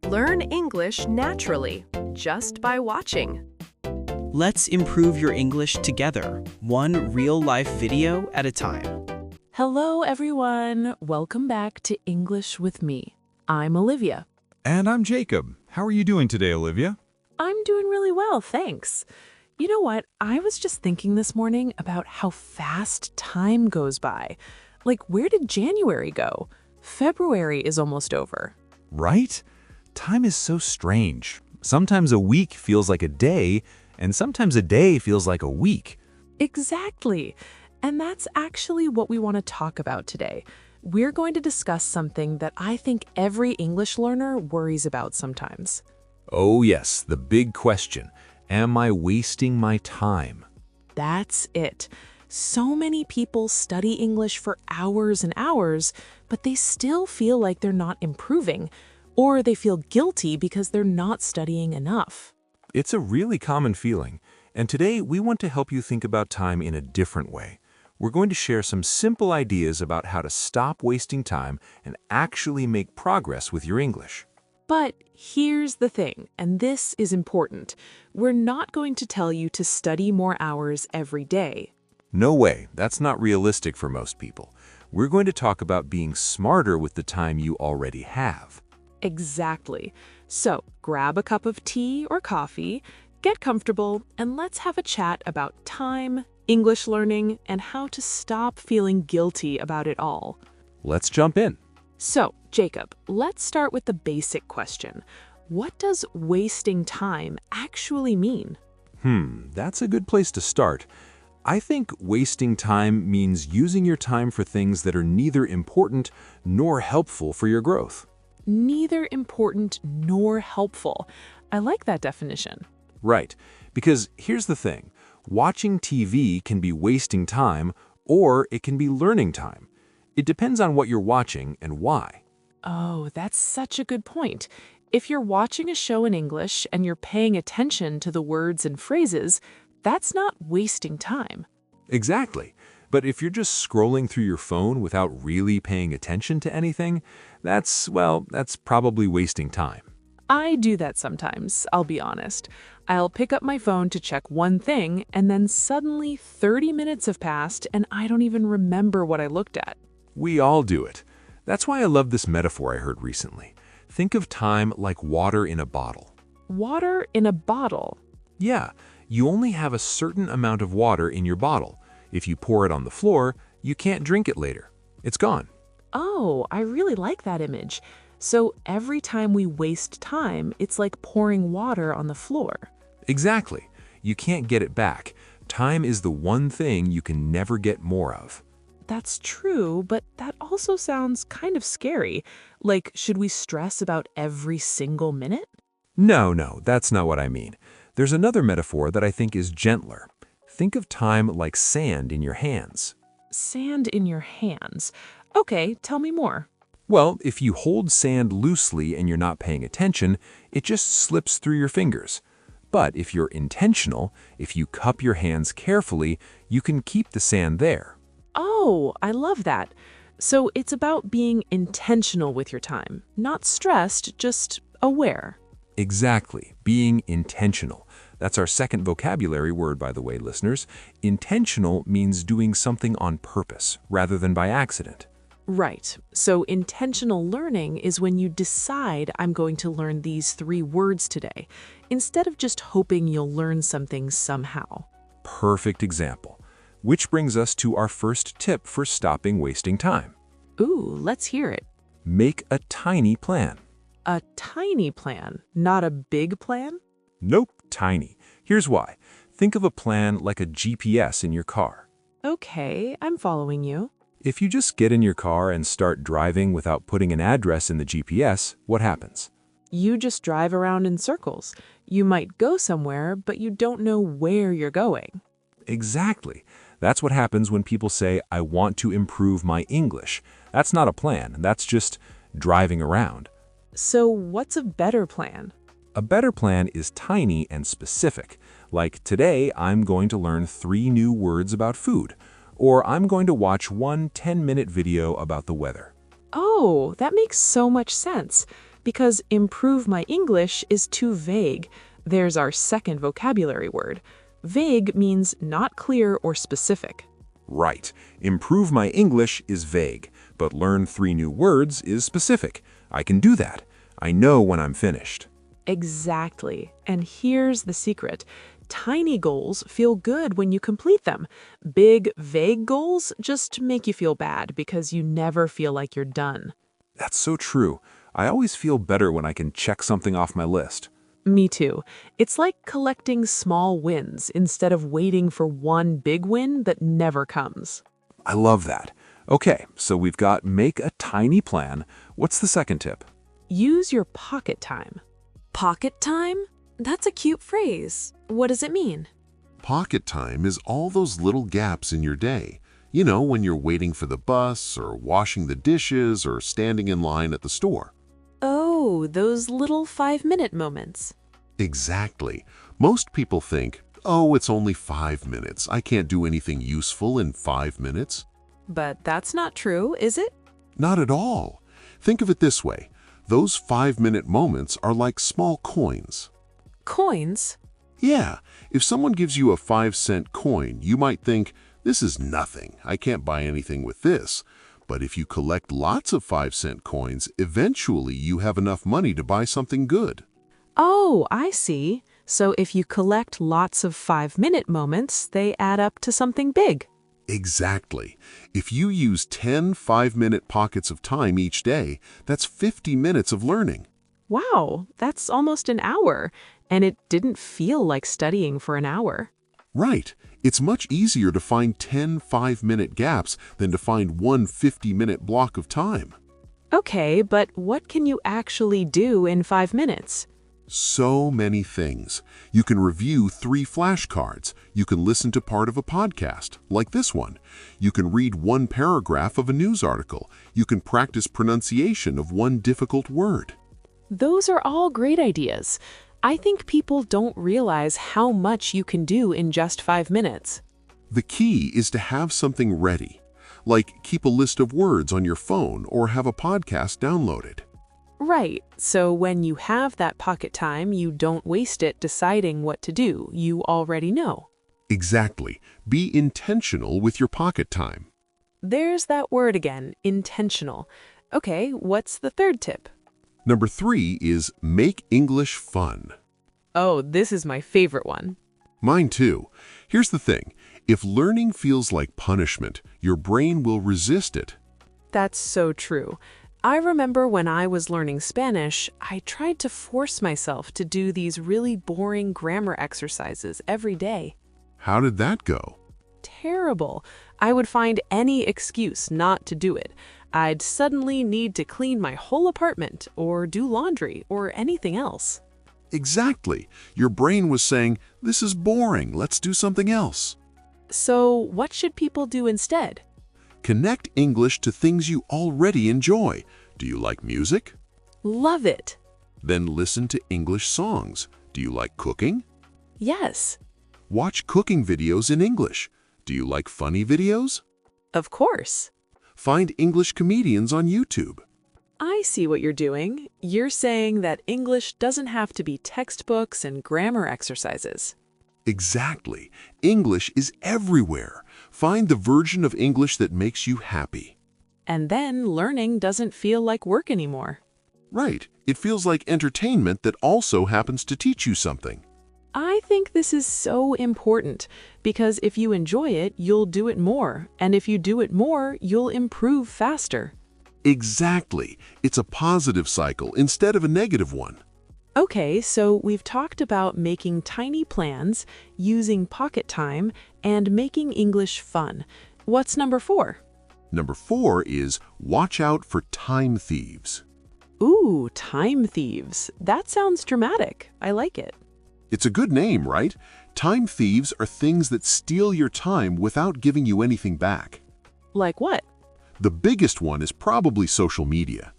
Learn English naturally, just by watching. Let's improve your English together, one real-life video at a time. Hello, everyone. Welcome back to English with me. I'm Olivia. And I'm Jacob. How are you doing today, Olivia? I'm doing really well, thanks. You know what? I was just thinking this morning about how fast time goes by. Like, where did January go? February is almost over. Right? Time is so strange. Sometimes a week feels like a day, and sometimes a day feels like a week. Exactly. And that's actually what we want to talk about today. We're going to discuss something that I think every English learner worries about sometimes. Oh yes, the big question. Am I wasting my time? That's it. So many people study English for hours and hours, but they still feel like they're not improving, or they feel guilty because they're not studying enough. It's a really common feeling, and today we want to help you think about time in a different way. We're going to share some simple ideas about how to stop wasting time and actually make progress with your English. But here's the thing, and this is important. We're not going to tell you to study more hours every day. No way, that's not realistic for most people. We're going to talk about being smarter with the time you already have. Exactly. So grab a cup of tea or coffee, get comfortable, and let's have a chat about time, English learning, and how to stop feeling guilty about it all. Let's jump in. So, Jacob, let's start with the basic question. What does wasting time actually mean? That's a good place to start. I think wasting time means using your time for things that are neither important nor helpful for your growth. Neither important nor helpful. I like that definition. Right, because here's the thing. Watching TV can be wasting time, or it can be learning time. It depends on what you're watching and why. Oh, that's such a good point. If you're watching a show in English and you're paying attention to the words and phrases, that's not wasting time. Exactly. But if you're just scrolling through your phone without really paying attention to anything, that's probably wasting time. I do that sometimes, I'll be honest. I'll pick up my phone to check one thing, and then suddenly 30 minutes have passed and I don't even remember what I looked at. We all do it. That's why I love this metaphor I heard recently. Think of time like water in a bottle. Water in a bottle? Yeah, you only have a certain amount of water in your bottle. If you pour it on the floor, you can't drink it later. It's gone. Oh, I really like that image. So every time we waste time, it's like pouring water on the floor. Exactly. You can't get it back. Time is the one thing you can never get more of. That's true, but that also sounds kind of scary. Like, should we stress about every single minute? No, that's not what I mean. There's another metaphor that I think is gentler. Think of time like sand in your hands. Sand in your hands. Okay, tell me more. Well, if you hold sand loosely and you're not paying attention, it just slips through your fingers. But if you're intentional, if you cup your hands carefully, you can keep the sand there. Oh, I love that. So it's about being intentional with your time, not stressed, just aware. Exactly, being intentional. That's our second vocabulary word, by the way, listeners. Intentional means doing something on purpose rather than by accident. Right. So intentional learning is when you decide I'm going to learn these 3 words today, instead of just hoping you'll learn something somehow. Perfect example. Which brings us to our first tip for stopping wasting time. Ooh, let's hear it. Make a tiny plan. A tiny plan, not a big plan? Nope, tiny. Here's why. Think of a plan like a GPS in your car. Okay, I'm following you. If you just get in your car and start driving without putting an address in the GPS, what happens? You just drive around in circles. You might go somewhere, but you don't know where you're going. Exactly. That's what happens when people say, I want to improve my English. That's not a plan. That's just driving around. So what's a better plan? A better plan is tiny and specific. Like, today I'm going to learn 3 new words about food. Or I'm going to watch one 10-minute video about the weather. Oh, that makes so much sense. because improve my English is too vague. There's our second vocabulary word. Vague means not clear or specific. Right. Improve my English is vague, but learn 3 new words is specific. I can do that. I know when I'm finished. Exactly. And here's the secret. Tiny goals feel good when you complete them. Big, vague goals just make you feel bad because you never feel like you're done. That's so true. I always feel better when I can check something off my list. Me too. It's like collecting small wins instead of waiting for one big win that never comes. I love that. Okay, so we've got make a tiny plan. What's the second tip? Use your pocket time. Pocket time? That's a cute phrase. What does it mean? Pocket time is all those little gaps in your day. You know, when you're waiting for the bus, or washing the dishes, or standing in line at the store. Oh, those little 5-minute moments. Exactly. Most people think, oh, it's only 5 minutes. I can't do anything useful in 5 minutes. But that's not true, is it? Not at all. Think of it this way. Those 5-minute moments are like small coins. Coins? Yeah, if someone gives you a 5-cent coin, you might think, this is nothing. I can't buy anything with this. But if you collect lots of 5-cent coins, eventually you have enough money to buy something good. Oh, I see. So if you collect lots of 5-minute moments, they add up to something big. Exactly. If you use 10 5-minute pockets of time each day, that's 50 minutes of learning. Wow, that's almost an hour. And it didn't feel like studying for an hour. Right. It's much easier to find 10 5-minute gaps than to find one 50-minute block of time. Okay, but what can you actually do in 5 minutes? So many things. You can review 3 flashcards. You can listen to part of a podcast, like this one. You can read 1 paragraph of a news article. You can practice pronunciation of 1 difficult word. Those are all great ideas. I think people don't realize how much you can do in just 5 minutes. The key is to have something ready, like keep a list of words on your phone or have a podcast downloaded. Right, so when you have that pocket time, you don't waste it deciding what to do. You already know. Exactly. Be intentional with your pocket time. There's that word again, intentional. Okay, what's the third tip? Number 3 is make English fun. Oh, this is my favorite one. Mine too. Here's the thing. If learning feels like punishment, your brain will resist it. That's so true. I remember when I was learning Spanish, I tried to force myself to do these really boring grammar exercises every day. How did that go? Terrible. I would find any excuse not to do it. I'd suddenly need to clean my whole apartment or do laundry or anything else. Exactly. Your brain was saying, this is boring, let's do something else. So what should people do instead? Connect English to things you already enjoy. Do you like music? Love it. Then listen to English songs. Do you like cooking? Yes. Watch cooking videos in English. Do you like funny videos? Of course. Find English comedians on YouTube. I see what you're doing. You're saying that English doesn't have to be textbooks and grammar exercises. Exactly. English is everywhere. Find the version of English that makes you happy. And then learning doesn't feel like work anymore. Right. It feels like entertainment that also happens to teach you something. I think this is so important because if you enjoy it, you'll do it more. And if you do it more, you'll improve faster. Exactly. It's a positive cycle instead of a negative one. Okay, so we've talked about making tiny plans, using pocket time, and making English fun. What's number 4? Number 4 is watch out for time thieves. Ooh, time thieves. That sounds dramatic. I like it. It's a good name, right? Time thieves are things that steal your time without giving you anything back. Like what? The biggest one is probably social media.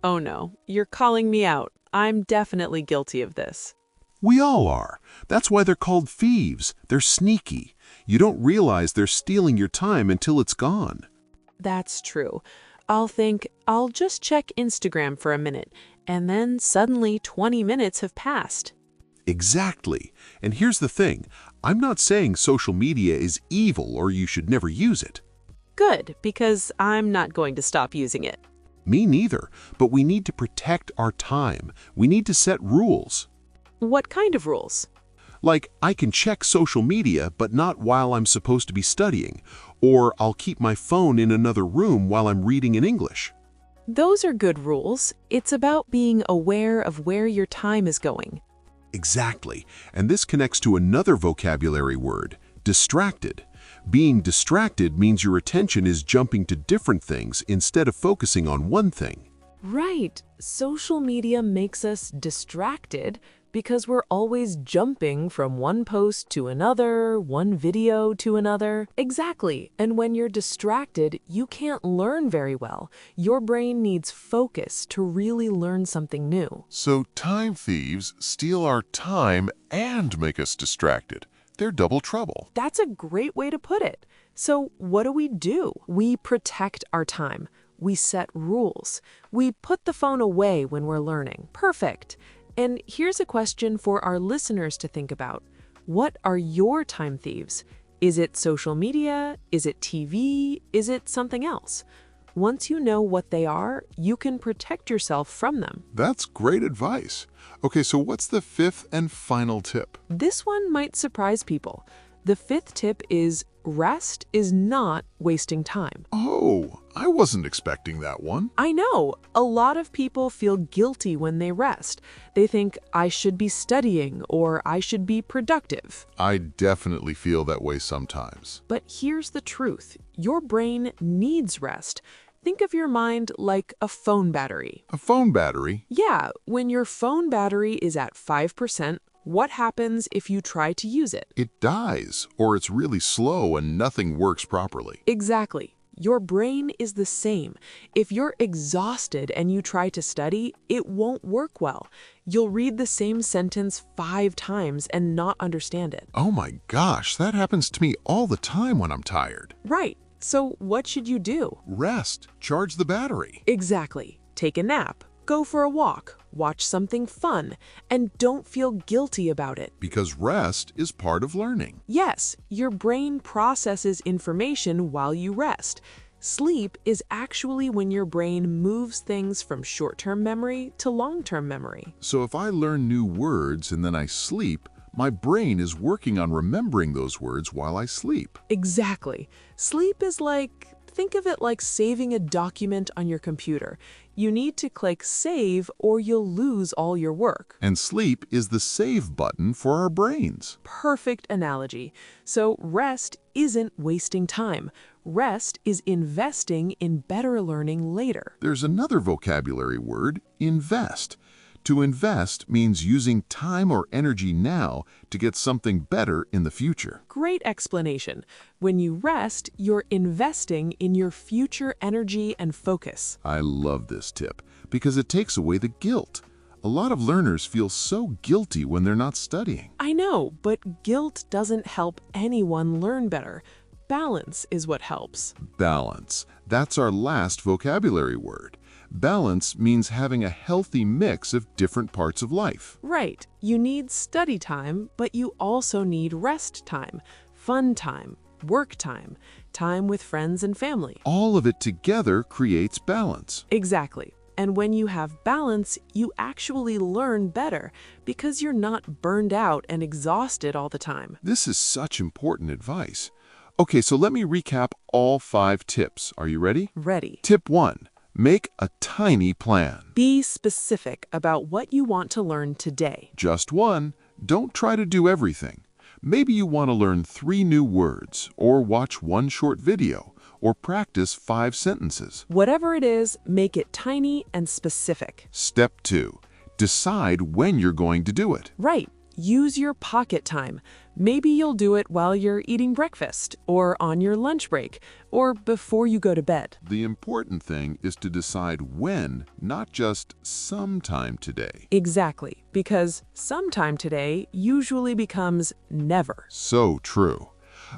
Oh no, you're calling me out. I'm definitely guilty of this. We all are. That's why they're called thieves. They're sneaky. You don't realize they're stealing your time until it's gone. That's true. I'll think, I'll just check Instagram for a minute, and then suddenly 20 minutes have passed. Exactly. And here's the thing. I'm not saying social media is evil or you should never use it. Good, because I'm not going to stop using it. Me neither. But we need to protect our time. We need to set rules. What kind of rules? Like, I can check social media, but not while I'm supposed to be studying. Or I'll keep my phone in another room while I'm reading in English. Those are good rules. It's about being aware of where your time is going. Exactly. And this connects to another vocabulary word, distracted. Being distracted means your attention is jumping to different things instead of focusing on one thing. Right. Social media makes us distracted because we're always jumping from one post to another, one video to another. Exactly. And when you're distracted, you can't learn very well. Your brain needs focus to really learn something new. So time thieves steal our time and make us distracted. They're double trouble. That's a great way to put it. So what do? We protect our time. We set rules. We put the phone away when we're learning. Perfect. And here's a question for our listeners to think about. What are your time thieves? Is it social media? Is it TV? Is it something else? Once you know what they are, you can protect yourself from them. That's great advice. Okay, so what's the fifth and final tip? This one might surprise people. The fifth tip is rest is not wasting time. Oh, I wasn't expecting that one. I know. A lot of people feel guilty when they rest. They think, I should be studying or I should be productive. I definitely feel that way sometimes. But here's the truth. Your brain needs rest. Think of your mind like a phone battery. A phone battery? Yeah, when your phone battery is at 5%, what happens if you try to use it? It dies, or it's really slow and nothing works properly. Exactly. Your brain is the same. If you're exhausted and you try to study, it won't work well. You'll read the same sentence 5 times and not understand it. Oh my gosh, that happens to me all the time when I'm tired. Right. So what should you do? Rest. Charge the battery. Exactly. Take a nap. Go for a walk. Watch something fun. And don't feel guilty about it. Because rest is part of learning. Yes, your brain processes information while you rest. Sleep is actually when your brain moves things from short-term memory to long-term memory. So if I learn new words and then I sleep, my brain is working on remembering those words while I sleep. Exactly. Sleep is think of it like saving a document on your computer. You need to click save or you'll lose all your work. And sleep is the save button for our brains. Perfect analogy. So rest isn't wasting time. Rest is investing in better learning later. There's another vocabulary word, invest. To invest means using time or energy now to get something better in the future. Great explanation. When you rest, you're investing in your future energy and focus. I love this tip because it takes away the guilt. A lot of learners feel so guilty when they're not studying. I know, but guilt doesn't help anyone learn better. Balance is what helps. Balance. That's our last vocabulary word. Balance means having a healthy mix of different parts of life. Right. You need study time, but you also need rest time, fun time, work time, time with friends and family. All of it together creates balance. Exactly. And when you have balance, you actually learn better because you're not burned out and exhausted all the time. This is such important advice. Okay, so let me recap all 5 tips. Are you ready? Ready. Tip 1. Make a tiny plan. Be specific about what you want to learn today. Just one. Don't try to do everything. Maybe you want to learn 3 new words, or watch 1 short video, or practice 5 sentences. Whatever it is, make it tiny and specific. Step 2. Decide when you're going to do it. Right. Use your pocket time. Maybe you'll do it while you're eating breakfast, or on your lunch break, or before you go to bed. The important thing is to decide when, not just sometime today. Exactly, because sometime today usually becomes never. So true.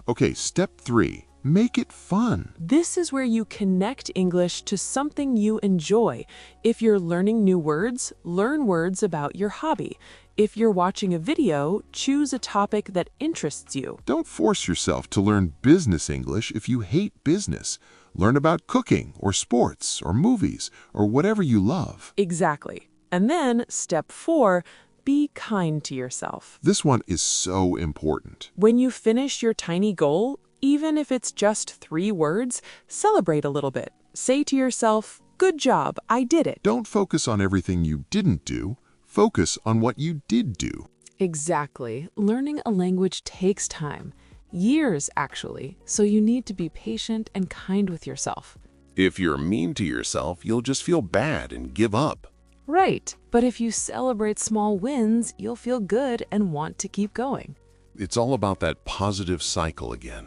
Okay, step 3. Make it fun. This is where you connect English to something you enjoy. If you're learning new words, learn words about your hobby. If you're watching a video, choose a topic that interests you. Don't force yourself to learn business English if you hate business. Learn about cooking or sports or movies or whatever you love. Exactly. And then, step 4, be kind to yourself. This one is so important. When you finish your tiny goal, even if it's just 3 words, celebrate a little bit. Say to yourself, "Good job, I did it." Don't focus on everything you didn't do. Focus on what you did do. Exactly. Learning a language takes time. Years, actually. So you need to be patient and kind with yourself. If you're mean to yourself, you'll just feel bad and give up. Right. But if you celebrate small wins, you'll feel good and want to keep going. It's all about that positive cycle again.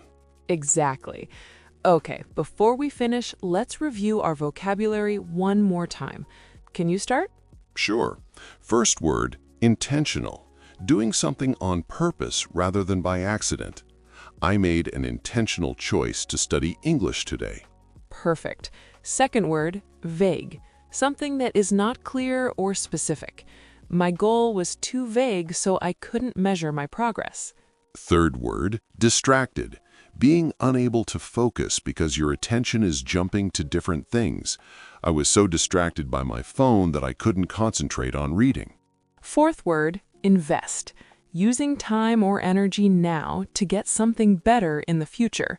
Exactly. Okay, before we finish, let's review our vocabulary one more time. Can you start? Sure. First word, intentional. Doing something on purpose rather than by accident. I made an intentional choice to study English today. Perfect. Second word, vague. Something that is not clear or specific. My goal was too vague, so I couldn't measure my progress. Third word, distracted. Being unable to focus because your attention is jumping to different things. I was so distracted by my phone that I couldn't concentrate on reading. Fourth word, invest. Using time or energy now to get something better in the future.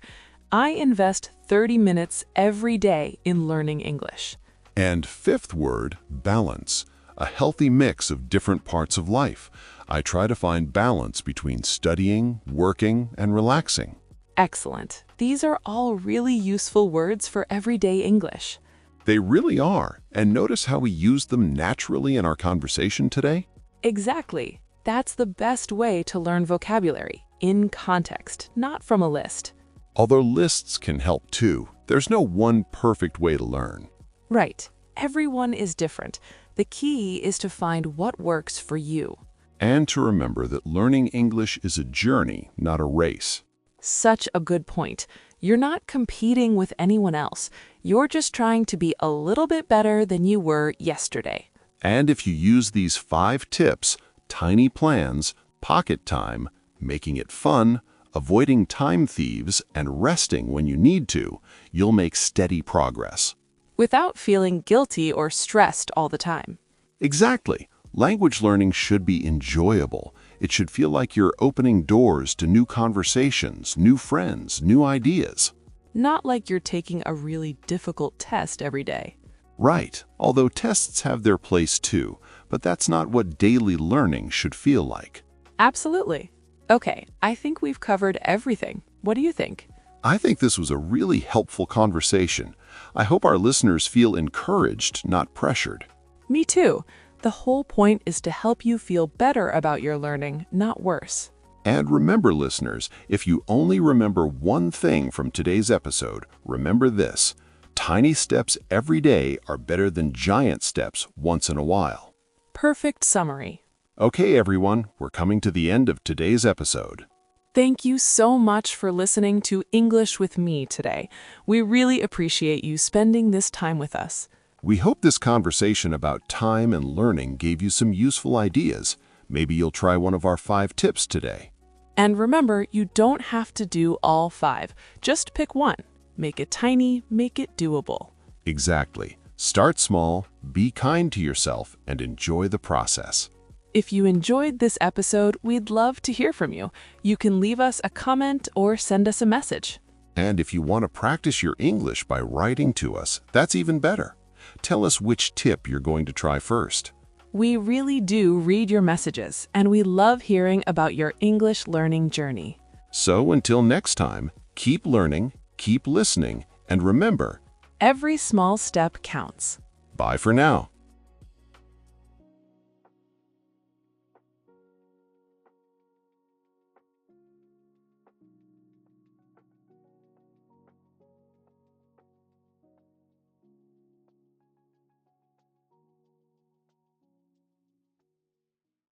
I invest 30 minutes every day in learning English. And fifth word, balance. A healthy mix of different parts of life. I try to find balance between studying, working, and relaxing. Excellent. These are all really useful words for everyday English. They really are. And notice how we use them naturally in our conversation today? Exactly. That's the best way to learn vocabulary, in context, not from a list. Although lists can help too, there's no one perfect way to learn. Right. Everyone is different. The key is to find what works for you. And to remember that learning English is a journey, not a race. Such a good point. You're not competing with anyone else. You're just trying to be a little bit better than you were yesterday. And if you use these 5 tips, tiny plans, pocket time, making it fun, avoiding time thieves, and resting when you need to, you'll make steady progress. Without feeling guilty or stressed all the time. Exactly. Language learning should be enjoyable. It should feel like you're opening doors to new conversations, new friends, new ideas. Not like you're taking a really difficult test every day. Right, although tests have their place too, but that's not what daily learning should feel like. Absolutely. Okay, I think we've covered everything. What do you think? I think this was a really helpful conversation. I hope our listeners feel encouraged, not pressured. Me too. The whole point is to help you feel better about your learning, not worse. And remember, listeners, if you only remember one thing from today's episode, remember this: tiny steps every day are better than giant steps once in a while. Perfect summary. Okay, everyone, we're coming to the end of today's episode. Thank you so much for listening to English with me today. We really appreciate you spending this time with us. We hope this conversation about time and learning gave you some useful ideas. Maybe you'll try one of our 5 tips today. And remember, you don't have to do all 5. Just pick one. Make it tiny, make it doable. Exactly. Start small, be kind to yourself, and enjoy the process. If you enjoyed this episode, we'd love to hear from you. You can leave us a comment or send us a message. And if you want to practice your English by writing to us, that's even better. Tell us which tip you're going to try first. We really do read your messages, and we love hearing about your English learning journey. So until next time, keep learning, keep listening, and remember, every small step counts. Bye for now.